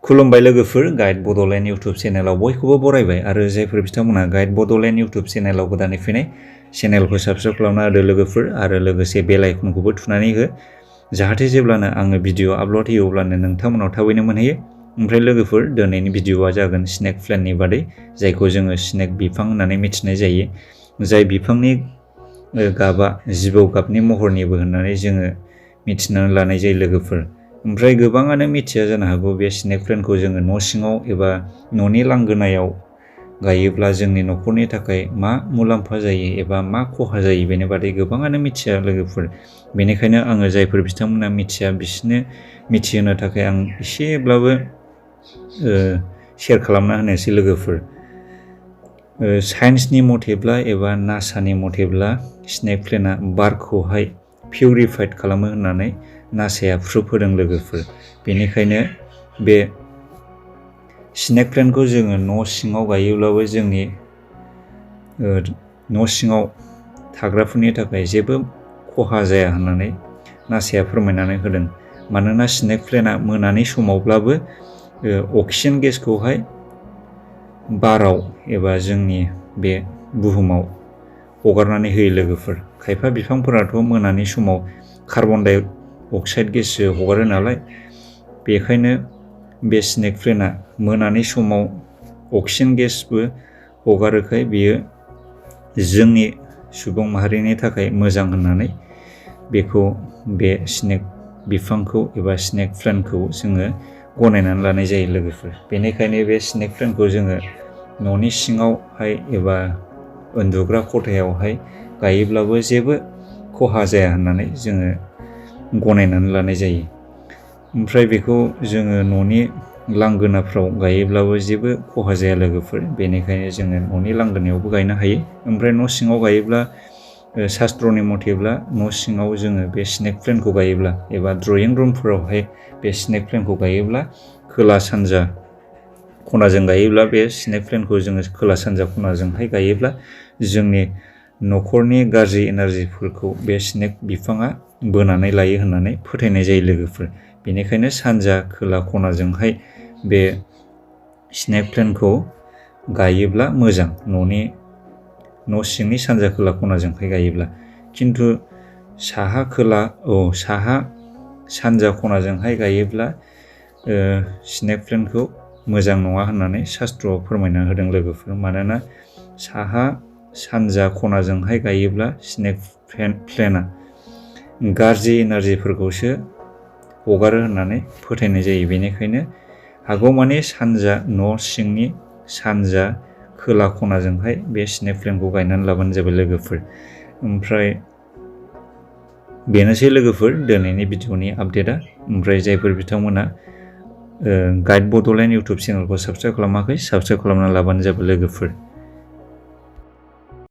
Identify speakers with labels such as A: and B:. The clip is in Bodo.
A: खुलुमबाय लोगोफोर गाइड बड'लेण्ड इउटुब चेनेलाव बयखौबो बरायबाय आरो जायफोर बिथांमोना गाइड बड'लेण्ड इउटुब चेनेलाव गोदानै फैनाय चेनेलखौ साबस्क्राइब खालामना होदो लोगोफोर आरो लोगोसे बेल आइकनखौबो थुनानै हो जाहाथे जेब्लानो आङो भिडिअ आपल'ड होयो अब्लानो नोंथांमोनाव थाबैनो मोनहैयो। ओमफ्राय लोगोफोर दिनैनि भिडिअआ जागोन स्नेक प्लेन्टनि बादै जायखौ जोङो स्नेक बिफां होननानै मिथिनाय जायो। जाय बिफांनि गाबा जिबौ गाबनि महरनिबो होननानै जोङो मिथिनानै लानाय जायो लोगोफोर। ओमफ्राय गोबाङानो मिथिया जानो हागौ बे स्नेक प्लेन्टखौ जोङो न' सिङाव एबा न'नि लांगोनायाव गायोब्ला जोंनि न'खरनि थाखाय मा मुलाम्फा जायो एबा मा खहा जायो बेनि बादै गोबाङानो मिथिया लोगोफोर। बेनिखायनो आङो जायफोर बिथांमोना मिथिया बिसोरनो मिथिहोनो थाखाय आं एसेब्लाबो शेयार खालामना होनोसै लोगोफोर। साइन्सनि मथेब्ला एबा नासानि मथेब्ला स्नेक प्लेन्टआ बारखौहाय पिउरिफाइड खालामो होननानै नासाया प्रुफ होदों लोगोफोर। बेनिखायनो बे स्नेक प्लेन्टखौ जोङो न' सिङाव गायोब्लाबो जोंनि न' सिङाव थाग्राफोरनि थाखाय जेबो खहा जाया होननानै नासाया फोरमायनानै होदों। मानोना स्नेक प्लेन्टआ मोनानि समावब्लाबो अक्सिजेन गेसखौहाय बाराव एबा जोंनि बे बुहुमाव हगारनानै होयो लोगोफोर। खायफा बिफांफोराथ' मोनानि समाव कार्बन डाइ अक्साइड गेससो हगारो नालाय, बेखायनो बे स्नेक प्लेन्टआ मोनानि समाव अक्सिजेन गेसबो हगारोखाय बियो जोंनि सुबुं माहारिनि थाखाय मोजां होननानै बेखौ बे स्नेक बिफांखौ एबा स्नेक प्लेन्टखौ जोङो गनायनानै लानाय जायो लोगोफोर। बेनिखायनो बे स्नेक प्लेन्टखौ जोङो न'नि सिङावहाय एबा उन्दुग्रा खथायावहाय गायोब्लाबो जेबो खहा जाया होननानै जोङो गनायनानै लानाय जायो। ओमफ्राय बेखौ जोङो न'नि लांगोनाफ्राव गायोब्लाबो जेबो खहा जाया लोगोफोर। बेनिखायनो जोङो न'नि लांगोनायावबो गायनो हायो। ओमफ्राय न' सिङाव गायोब्ला शास्त्रनि मथेब्ला न' सिङाव जोङो बे स्नेक प्लेन्टखौ गायोब्ला एबा ड्रयिं रुमफोरावहाय बे स्नेक प्लेन्टखौ गायोब्ला खोला सानजा खनाजों गायोब्ला बे स्नेक प्लेन्टखौ जोङो खोला सानजा खनाजोंहाय गायोब्ला जोंनि न'खरनि गाज्रि एनार्जिफोरखौ बे स्नेक बिफाङा बोनानै लायो होननानै फोथायनाय जायो लोगोफोर। बेनिखायनो सानजा खोला खनाजोंहाय बे स्नेक प्लेन्टखौ गायोब्ला मोजां, न' सिंनि सानजा खोला खनाजोंहाय गायोब्ला। खिन्थु साहा सानजा खनाजोंहाय गायोब्ला स्नेक प्लेन्टखौ मोजां नङा होननानै शास्त्रआव फोरमायना होदों लोगोफोर। मानोना सानजा खनाजोंहाय गायोब्ला स्नेक प्लेन्टआ गाज्रि एनार्जिफोरखौसो हगारो होननानै फोथायनाय जायो। बेनिखायनो हागौमानि न' सिंनि सानजा खोला खनाजोंहाय बे स्नेक प्लेन्टखौ गायनानै लाबानो जाबाय लोगोफोर। ओमफ्राय बेनोसै लोगोफोर दिनैनि भिडिअनि आपडेटआ। ओमफ्राय जायफोर बिथांमोना गाइड बड'लेण्ड इउटुब चेनेलखौ साबस्क्राइब खालामाखै साबस्क्राइब खालामना लाबानो जाबाय लोगोफोर।